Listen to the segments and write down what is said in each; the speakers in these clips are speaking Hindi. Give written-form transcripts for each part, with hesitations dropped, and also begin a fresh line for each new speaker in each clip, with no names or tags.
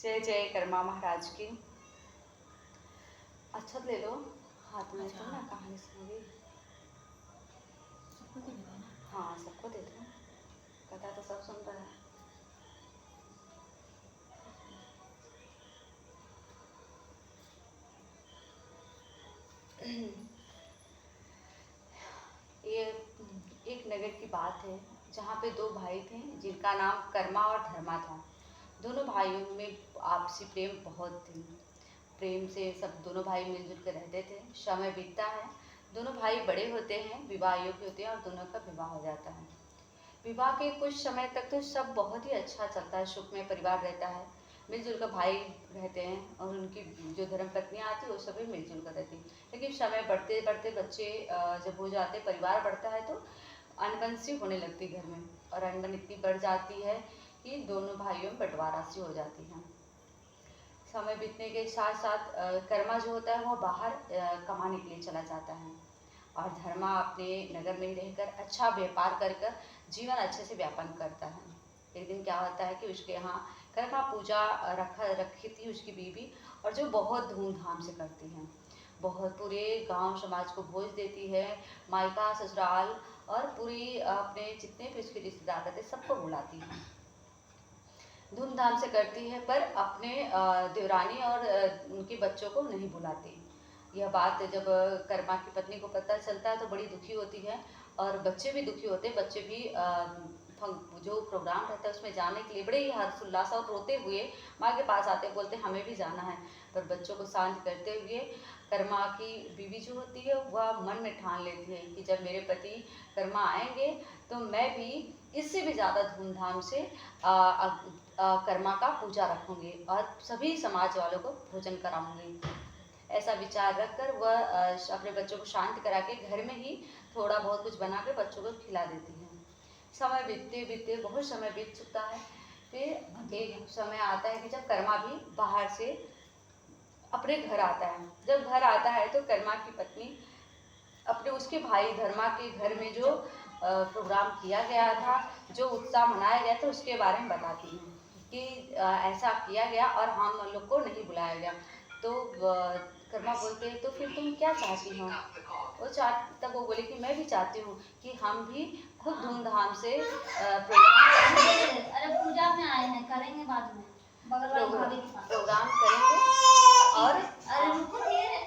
जय जय कर्मा महाराज की। अच्छा ले लो हाथ में। तुम ना कहानी सुनोगी?
सबको दे दो ना।
हाँ सबको दे दो, कथा तो सब सुन रहा है। ये एक नगर की बात है जहाँ पे दो भाई थे जिनका नाम कर्मा और धर्मा था। दोनों भाइयों में आपसी प्रेम बहुत थी। प्रेम से सब दोनों भाई मिलजुल कर रहते थे। समय बीतता है, दोनों भाई बड़े होते हैं, विवाह योग्य होते हैं और दोनों का विवाह हो जाता है। विवाह के कुछ समय तक तो सब बहुत ही अच्छा चलता है, सुख में परिवार रहता है, मिलजुल कर भाई रहते हैं और उनकी जो धर्म पत्नियाँ आती है वो सभी मिलजुल कर रहती। लेकिन समय बढ़ते बढ़ते बच्चे जब हो जाते, परिवार बढ़ता है तो अनबन सी होने लगती घर में, और अनबन इतनी बढ़ जाती है कि दोनों भाइयों में बंटवारा सी हो जाती है। समय बीतने के साथ साथ कर्मा जो होता है वो बाहर कमाने के लिए चला जाता है और धर्मा अपने नगर में ही रहकर अच्छा व्यापार कर कर जीवन अच्छे से व्यापन करता है। एक दिन क्या होता है कि उसके यहाँ कर्मा पूजा रखी थी उसकी बीवी, और जो बहुत धूमधाम से करती हैं, बहुत पूरे गांव समाज को भोज देती है, मायका ससुराल और पूरी अपने जितने भी उसके रिश्तेदार रहते सबको बुलाती है, धूमधाम से करती है, पर अपने देवरानी और उनके बच्चों को नहीं बुलाती। यह बात जब कर्मा की पत्नी को पता चलता है तो बड़ी दुखी होती है और बच्चे भी दुखी होते हैं। बच्चे भी जो प्रोग्राम रहता है उसमें जाने के लिए बड़े ही हर्षोल्लास और रोते हुए माँ के पास आते, बोलते हमें भी जाना है। पर बच्चों को शांत करते हुए कर्मा की बीवी जो होती है वह मन में ठान लेती है कि जब मेरे पति कर्मा आएंगे तो मैं भी इससे भी ज़्यादा धूमधाम से कर्मा का पूजा रखूँगी और सभी समाज वालों को भोजन कराऊँगी। ऐसा विचार रखकर वह अपने बच्चों को शांत करा के घर में ही थोड़ा बहुत कुछ बना के बच्चों को खिला देती है। समय बीतते बीतते बहुत समय बीत चुका है। फिर एक समय आता है कि जब कर्मा भी बाहर से अपने घर आता है। जब घर आता है तो कर्मा की पत्नी अपने उसके भाई धर्मा के घर में जो प्रोग्राम किया गया था, जो उत्साह मनाया गया था उसके बारे में बताती हैं कि ऐसा किया गया और हम लोग को नहीं बुलाया गया। तो कर्मा बोलते हैं तो फिर तुम क्या चाहती हो? तब वो बोले कि मैं भी चाहती हूँ कि हम भी खूब धूमधाम से प्रोग्राम करेंगे।
अरे पूजा में आए हैं, करेंगे बाद में, बगल वाली भाभी के पास
प्रोग्राम करेंगे और
अरे रुको दे रहे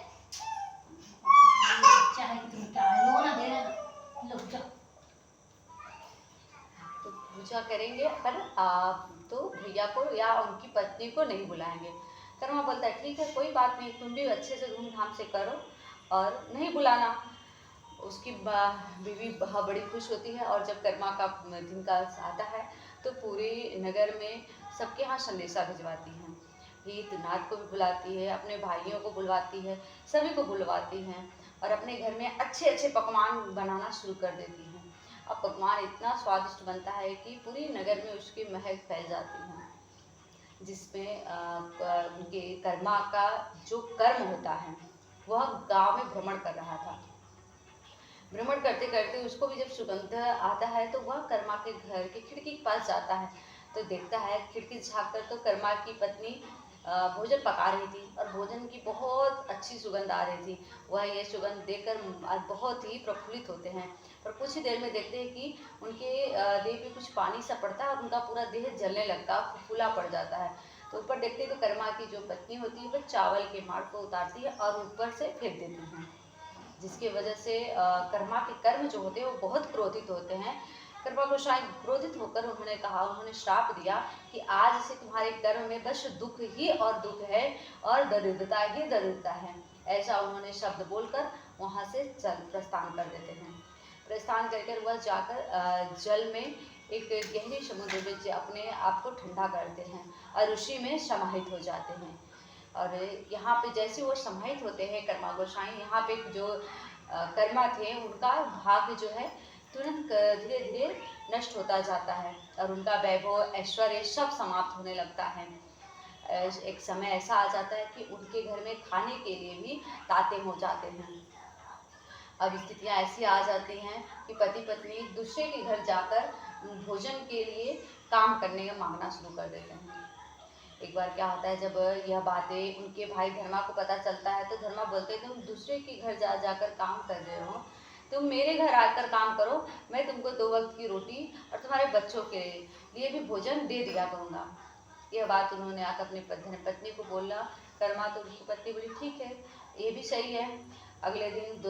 चाहे कि तुम क्या लो ना, दे रहे ना, लो जाओ।
तो पूजा करेंगे पर तो भैया को या उनकी पत्नी को नहीं बुलाएंगे। कर्मा बोलता है ठीक है कोई बात नहीं, तुम भी अच्छे से धूमधाम से करो और नहीं बुलाना। उसकी बीवी बड़ी खुश होती है और जब कर्मा का दिन का आता है तो पूरे नगर में सबके यहाँ संदेशा भिजवाती है। हित नाथ को भी बुलाती है, अपने भाइयों को बुलवाती है, सभी को बुलवाती हैं और अपने घर में अच्छे अच्छे पकवान बनाना शुरू कर देती हैं। अब पकवान इतना स्वादिष्ट बनता है कि पूरी नगर में उसकी महक फैल जाती है, जिसमें उनके कर्मा का जो कर्म होता है वह गांव में भ्रमण कर रहा था। भ्रमण करते करते उसको भी जब सुगंध आता है तो वह कर्मा के घर के खिड़की के पास जाता है, तो देखता है खिड़की झाँक कर तो कर्मा की पत्नी भोजन पका रही थी और भोजन की बहुत अच्छी सुगंध आ रही थी। वह ये सुगंध देखकर बहुत ही प्रफुल्लित होते हैं, पर कुछ ही देर में देखते हैं कि उनके देह पे कुछ पानी सा पड़ता है और उनका पूरा देह जलने लगता है, फुफुला पड़ जाता है। तो ऊपर देखते हैं तो कर्मा की जो पत्नी होती है वह चावल के माड़ को उतारती है और ऊपर से फेंक देती है, जिसकी वजह से कर्मा के कर्म जो होते हैं वो बहुत क्रोधित होते हैं। कर्मा को शायद क्रोधित होकर उन्होंने श्राप दिया कि आज से तुम्हारे कर्म में बस दुख ही और दुख है और दरिद्रता ही दरिद्रता है। ऐसा उन्होंने शब्द बोलकर वहाँ से प्रस्थान कर देते हैं। प्रस्थान कर वह जाकर जल में एक गहरे समुद्र में अपने आप को ठंडा करते हैं और उसी में समाहित हो जाते हैं। और यहाँ पे जैसे वो समाहित होते हैं कर्मा गोसाई, यहाँ पे जो कर्मा थे उनका भाग्य जो है तुरंत धीरे धीरे नष्ट होता जाता है और उनका वैभव ऐश्वर्य सब समाप्त होने लगता है। एक समय ऐसा आ जाता है कि उनके घर में खाने के लिए भी ताते हो जाते हैं। अब स्थितियाँ ऐसी आ जाती हैं कि पति पत्नी दूसरे के घर जाकर भोजन के लिए काम करने का मांगना शुरू कर देते हैं। एक बार क्या होता है, जब यह बातें उनके भाई धर्मा को पता चलता है तो धर्मा बोलते हैं तुम दूसरे के घर जा जाकर काम कर रहे हो, तुम मेरे घर आकर काम करो, मैं तुमको 2 वक्त की रोटी और तुम्हारे बच्चों के लिए भी भोजन दे दिया करूँगा। यह बात उन्होंने आकर अपनी पत्नी को बोला। कर्मा तो उसकी पत्नी बोली ठीक है, ये भी सही है। अगले दिन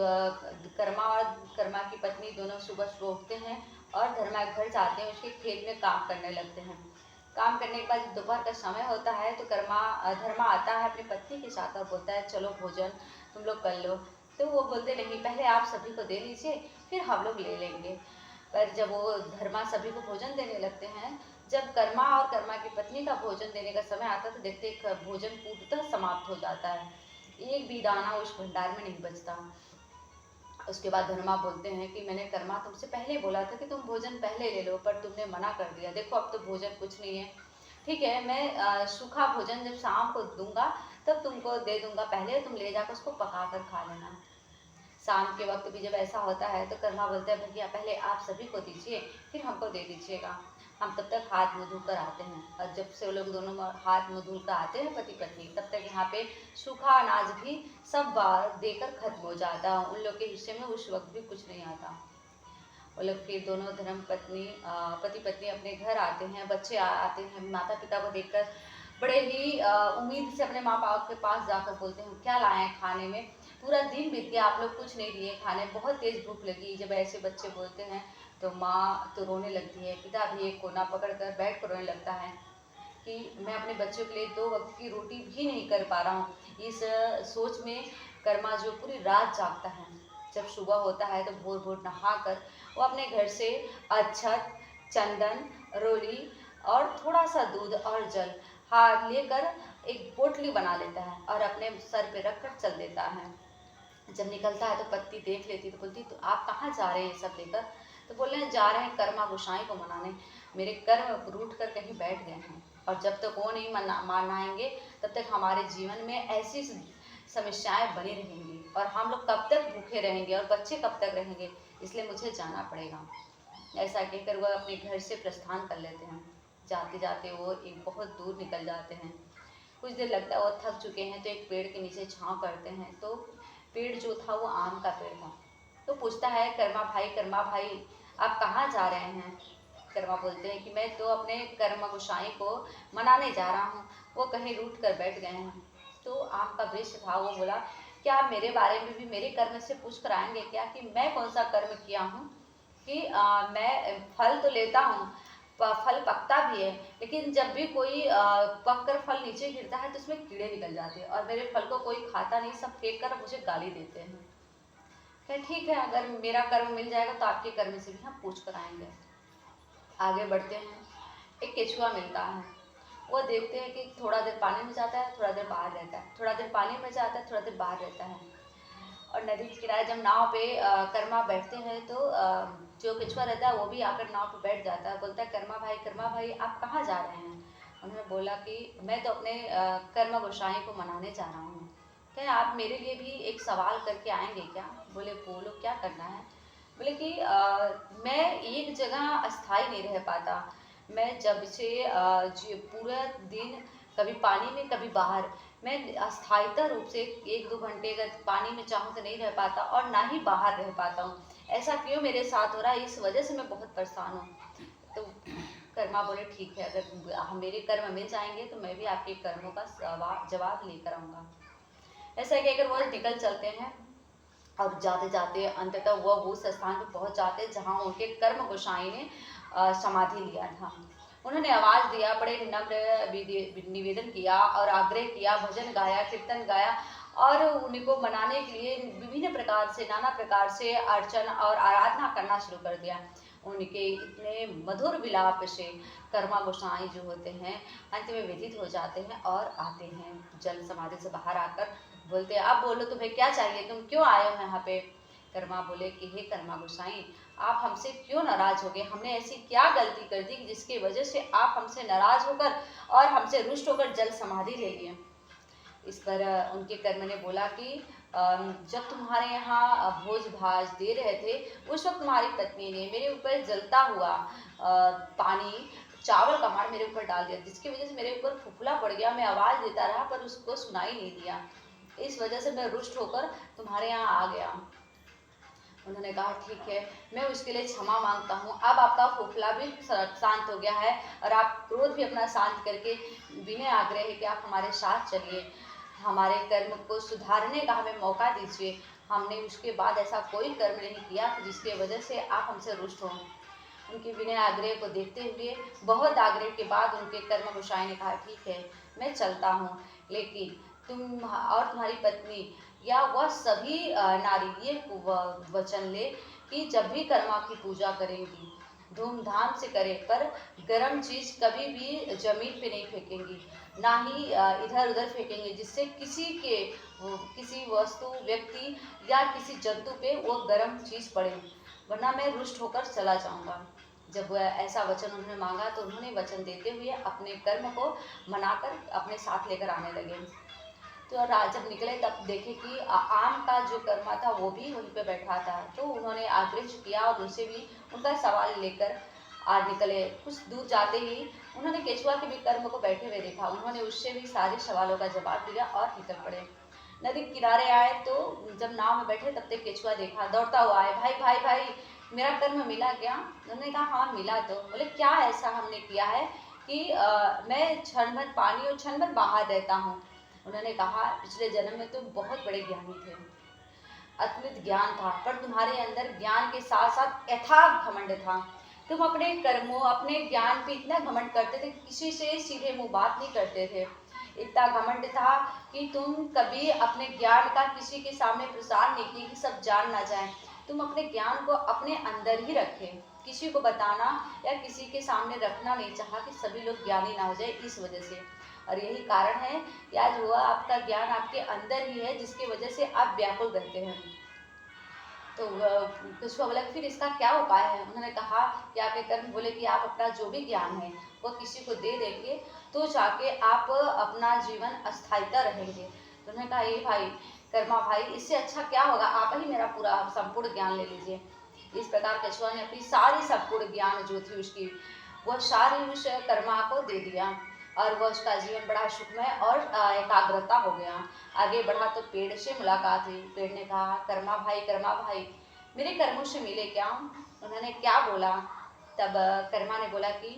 कर्मा और कर्मा की पत्नी दोनों सुबह सुबह उठते हैं और धर्मा के घर जाते हैं, उसके खेत में काम करने लगते हैं। काम करने के बाद दोपहर का समय होता है तो धर्मा आता है अपनी पत्नी के साथ और बोलता है चलो भोजन तुम लोग कर लो। तो वो बोलते नहीं, पहले आप सभी को दे लीजिए फिर हम लोग ले लेंगे। पर जब वो धर्मा सभी को भोजन देने लगते हैं, जब कर्मा और कर्मा की पत्नी का भोजन देने का समय आता है तो देखते भोजन पूर्णतः समाप्त हो जाता है, एक भी दाना उस भंडार में नहीं बचता। उसके बाद धर्मा बोलते हैं कि मैंने कर्मा तुमसे पहले बोला था कि तुम भोजन पहले ले लो, पर तुमने मना कर दिया, देखो अब तो भोजन कुछ नहीं है। ठीक है, मैं सूखा भोजन जब शाम को दूंगा तब तुमको दे दूंगा, पहले तुम ले जाकर उसको पका कर खा लेना। शाम के वक्त भी जब ऐसा होता है तो कर्मा बोलता है भैया पहले आप सभी को दीजिए फिर हमको दे दीजिएगा, हम तब तक हाथ मुँह धोकर आते हैं। और जब से वो लोग दोनों हाथ मुँह धोकर आते हैं पति पत्नी, तब तक यहाँ पे सूखा अनाज भी सब बार देकर खत्म हो जाता है, उन लोग के हिस्से में उस वक्त भी कुछ नहीं आता। वो लोग फिर दोनों पति पत्नी अपने घर आते हैं, बच्चे आते हैं, माता पिता को देखकर बड़े ही उम्मीद से अपने माँ बाप के पास जाकर बोलते हैं क्या लाए हैं खाने में, पूरा दिन बीत गया आप लोग कुछ नहीं दिए खाने, बहुत तेज भूख लगी। जब ऐसे बच्चे बोलते हैं तो माँ तो रोने लगती है, पिता भी एक कोना पकड़कर बैठ कर रोने लगता है कि मैं अपने बच्चों के लिए 2 वक्त की रोटी भी नहीं कर पा रहा हूँ। इस सोच में कर्मा जो पूरी रात जागता है, जब सुबह होता है तो भोर भोर नहाकर वो अपने घर से अक्षत, चंदन, रोली और थोड़ा सा दूध और जल हाथ लेकर एक पोटली बना लेता है और अपने सर पे रखकर चल देता है। जब निकलता है तो पत्नी देख लेती तो बोलती तो आप कहाँ जा रहे हैं सब लेकर, तो बोल रहे हैं जा रहे हैं कर्मा गोसाई को मनाने, मेरे कर्म रूठ कर कहीं बैठ गए हैं और जब तक वो नहीं मनाएंगे तब तक हमारे जीवन में ऐसी समस्याएं बनी रहेंगी और हम लोग कब तक भूखे रहेंगे और बच्चे कब तक रहेंगे, इसलिए मुझे जाना पड़ेगा। ऐसा कहकर वह अपने घर से प्रस्थान कर लेते हैं। जाते जाते वो एक बहुत दूर निकल जाते हैं। कुछ देर लगता है वो थक चुके हैं तो एक पेड़ के नीचे छांव करते हैं, तो पेड़ जो था वो आम का पेड़ था। तो पूछता है कर्मा भाई आप कहाँ जा रहे हैं। कर्मा बोलते हैं कि मैं तो अपने कर्म गोसाई को मनाने जा रहा हूँ, वो कहीं रूठ कर बैठ गए हैं। तो आम का वृक्ष था, वो बोला क्या आप मेरे बारे में भी मेरे कर्म से पूछ कर आएंगे क्या, कि मैं कौन सा कर्म किया हूँ कि मैं फल तो लेता हूँ, फल पकता भी है, लेकिन जब भी कोई पक कर फल नीचे गिरता है तो उसमें कीड़े निकल जाते हैं और मेरे फल को कोई खाता नहीं, सब फेंक कर मुझे गाली देते हैं। क्या ठीक है, अगर मेरा कर्म मिल जाएगा तो आपके कर्म से भी हम पूछ कर आएंगे। आगे बढ़ते हैं, एक केचुआ मिलता है। वो देखते हैं कि थोड़ा देर पानी में जाता है, थोड़ा देर बाहर रहता है, थोड़ा देर पानी में जाता है, थोड़ा देर बाहर रहता है। और नदी के किनारे जब नाव पे कर्मा बैठते हैं तो जो केचुआ रहता है वो भी आकर नाव पे बैठ जाता है। बोलता है कर्मा भाई आप कहाँ जा रहे हैं। उन्होंने बोला कि मैं तो अपने कर्म गोसाई को मनाने जा रहा हूँ, क्या आप मेरे लिए भी एक सवाल करके आएंगे क्या। बोले बोलो क्या करना है। बोले कि मैं एक जगह अस्थाई नहीं रह पाता, मैं जब से पूरा दिन कभी पानी में कभी बाहर, मैं अस्थायीता रूप से 1-2 घंटे अगर पानी में चाहूँ तो नहीं रह पाता और ना ही बाहर रह पाता हूँ, ऐसा क्यों मेरे साथ हो रहा है, इस वजह से मैं बहुत परेशान हूँ। तो कर्मा बोले ठीक है, अगर मेरे कर्म मिल जाएंगे तो मैं भी आपके कर्मों का जवाब लेकर आऊँगा। ऐसा कहकर वो निकल चलते हैं और जाते जाते अंततः वह उस स्थान पर पहुँच जाते हैं जहाँ उनके कर्म गोसाई ने समाधि लिया था। उन्होंने आवाज़ दिया, बड़े नम्र निवेदन किया और आग्रह किया, भजन गाया, कीर्तन गाया और उनको मनाने के लिए विभिन्न प्रकार से नाना प्रकार से अर्चन और आराधना करना शुरू कर दिया। उनके इतने मधुर विलाप से कर्मा गोसाई जो होते हैं अंत में व्यथित हो जाते हैं और आते हैं जल समाधि से बाहर आकर बोलते हैं अब बोलो तुम्हें क्या चाहिए, तुम क्यों आए हो यहाँ पे। कर्मा बोले कि हे कर्मा गोसाई आप हमसे क्यों नाराज हो गए, हमने ऐसी क्या गलती कर दी जिसकी वजह से आप हमसे नाराज होकर और हमसे रुष्ट होकर जल समाधि ले लिए। इस पर उनके कर्म ने बोला कि जब तुम्हारे यहाँ भोज भाज दे रहे थे उस वक्त तुम्हारी पत्नी ने मेरे ऊपर जलता हुआ पानी चावल का मार मेरे ऊपर डाल दिया, जिसकी वजह से मेरे ऊपर फुफुला पड़ गया। मैं आवाज़ देता रहा पर उसको सुनाई नहीं दिया। इस वजह से मैं रुष्ट होकर तुम्हारे यहाँ आ गया। उन्होंने कहा ठीक है, मैं उसके लिए क्षमा मांगता हूँ। अब आपका फुफला भी शांत हो गया है और आप क्रोध भी अपना शांत करके विनय आग्रह है कि आप हमारे साथ चलिए, हमारे कर्म को सुधारने का हमें मौका दीजिए। हमने उसके बाद ऐसा कोई कर्म नहीं किया जिसके वजह से आप हमसे रुष्ट हों। उनके विनय आग्रह को देखते हुए बहुत आग्रह के बाद उनके कर्म गोसाई ने कहा ठीक है, मैं चलता हूँ, लेकिन तुम और तुम्हारी पत्नी या वह सभी नारी ये वचन ले कि जब भी कर्मा की पूजा करेंगी धूमधाम से करें, पर गर्म चीज कभी भी जमीन पे नहीं फेंकेंगी, ना ही इधर उधर फेंकेंगे जिससे किसी वस्तु, व्यक्ति या किसी जंतु पे वो गर्म चीज पड़े, वरना मैं रुष्ट होकर चला जाऊंगा। जब ऐसा वचन उन्होंने मांगा तो उन्होंने वचन देते हुए अपने कर्म को मनाकर अपने साथ लेकर आने लगे। तो जब निकले तब देखे कि आम का जो कर्मा था वो भी वहीं पे बैठा था। तो उन्होंने आग्रह किया और उनसे भी उनका सवाल लेकर निकले। कुछ दूर जाते ही उन्होंने केचुआ के भी कर्म को बैठे हुए देखा। उन्होंने उससे भी सारे सवालों का जवाब दिया और निकल पड़े। नदी के किनारे आए तो जब नाव में बैठे तब तक केचुआ देखा, दौड़ता हुआ आए, भाई भाई भाई मेरा कर्म मिला क्या? उन्होंने कहा हाँ मिला। तो बोले क्या ऐसा हमने किया है कि मैं क्षण भर पानी और क्षण भर बाहर रहता हूँ। उन्होंने कहा पिछले जन्म में तुम बहुत बड़े ज्ञानी थे, अद्भुत ज्ञान था, पर तुम्हारे अंदर ज्ञान के साथ साथ यथार्थ घमंड था। तुम अपने कर्मों, अपने ज्ञान पे इतना घमंड करते थे, किसी से सीधे मुंह बात नहीं करते थे। इतना घमंड था कि तुम कभी अपने ज्ञान का किसी के सामने प्रसार नहीं किए कि सब जान ना जाए। तुम अपने ज्ञान को अपने अंदर ही रखे, किसी को बताना या किसी के सामने रखना नहीं चाहा कि सभी लोग ज्ञानी ना हो जाए, इस वजह से। और यही कारण है कि आज हुआ आपका ज्ञान आपके अंदर ही है, जिसकी वजह से आप व्याकुल रहते हैं। तो केचुआ बोला फिर इसका क्या उपाय है? उन्होंने कहा कि आपके कर्म, बोले कि आप अपना जो भी ज्ञान है वो किसी को दे देंगे तो जाके आप अपना जीवन अस्थायीता रहेंगे। तो उन्होंने कहा ये भाई कर्मा भाई, इससे अच्छा क्या होगा, आप ही मेरा पूरा संपूर्ण ज्ञान ले लीजिए। इस प्रकार केचुआ ने अपनी सारी संपूर्ण ज्ञान जो थी उसकी, वह सारी उस कर्मा को दे दिया और वह उसका जीवन बड़ा सुखमय और एकाग्रता हो गया। आगे बढ़ा तो पेड़ से मुलाकात हुई। पेड़ ने कहा कर्मा भाई मेरे कर्मों से मिले क्या? उन्होंने क्या बोला? तब कर्मा ने बोला कि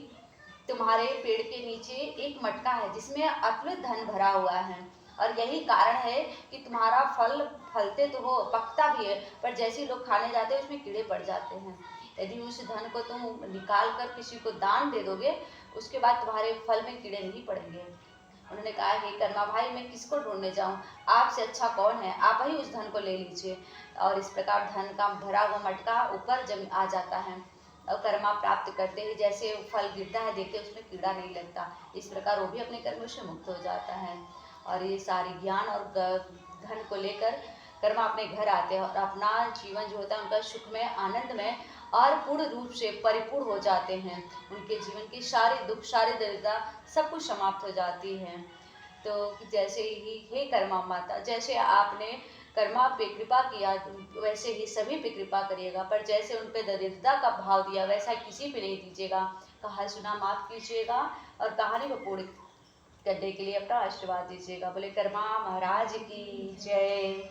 तुम्हारे पेड़ के नीचे एक मटका है जिसमें अतुलित धन भरा हुआ है, और यही कारण है कि तुम्हारा फल फलते तो हो, पकता भी है, पर जैसे ही लोग खाने जाते हैं उसमें कीड़े पड़ जाते हैं। यदि उस धन को तुम निकाल कर किसी को दान दे दोगे, उसके बाद तुम्हारे फल में कीड़े नहीं पड़ेंगे। उन्होंने कहा हे कर्मा भाई, मैं किसको ढूंढने जाऊं, आपसे अच्छा कौन है, आप ही उस धन को ले लीजिए। और इस प्रकार धन का भरा हुआ मटका ऊपर जमीन आ जाता है और कर्मा प्राप्त करते ही जैसे फल गिरता है देखते उसमें कीड़ा नहीं लगता, इस प्रकार वो भी अपने कर्मों से मुक्त हो जाता है। और ये सारी ज्ञान और धन को लेकर कर्मा अपने घर आते हैं और अपना जीवन जो होता है उनका सुखमय, आनंदमय और पूर्ण रूप से परिपूर्ण हो जाते हैं। उनके जीवन की सारे दुख, सारी दरिद्रता सब कुछ समाप्त हो जाती है। तो जैसे ही हे कर्मा माता, जैसे आपने कर्मा पे कृपा किया वैसे ही सभी पे कृपा करिएगा, पर जैसे उन पे दरिद्रता का भाव दिया वैसा किसी पे नहीं दीजिएगा। कहा सुना माफ कीजिएगा और कहानी को पूर्ण करने के लिए अपना आशीर्वाद दीजिएगा। बोले कर्मा महाराज की जय।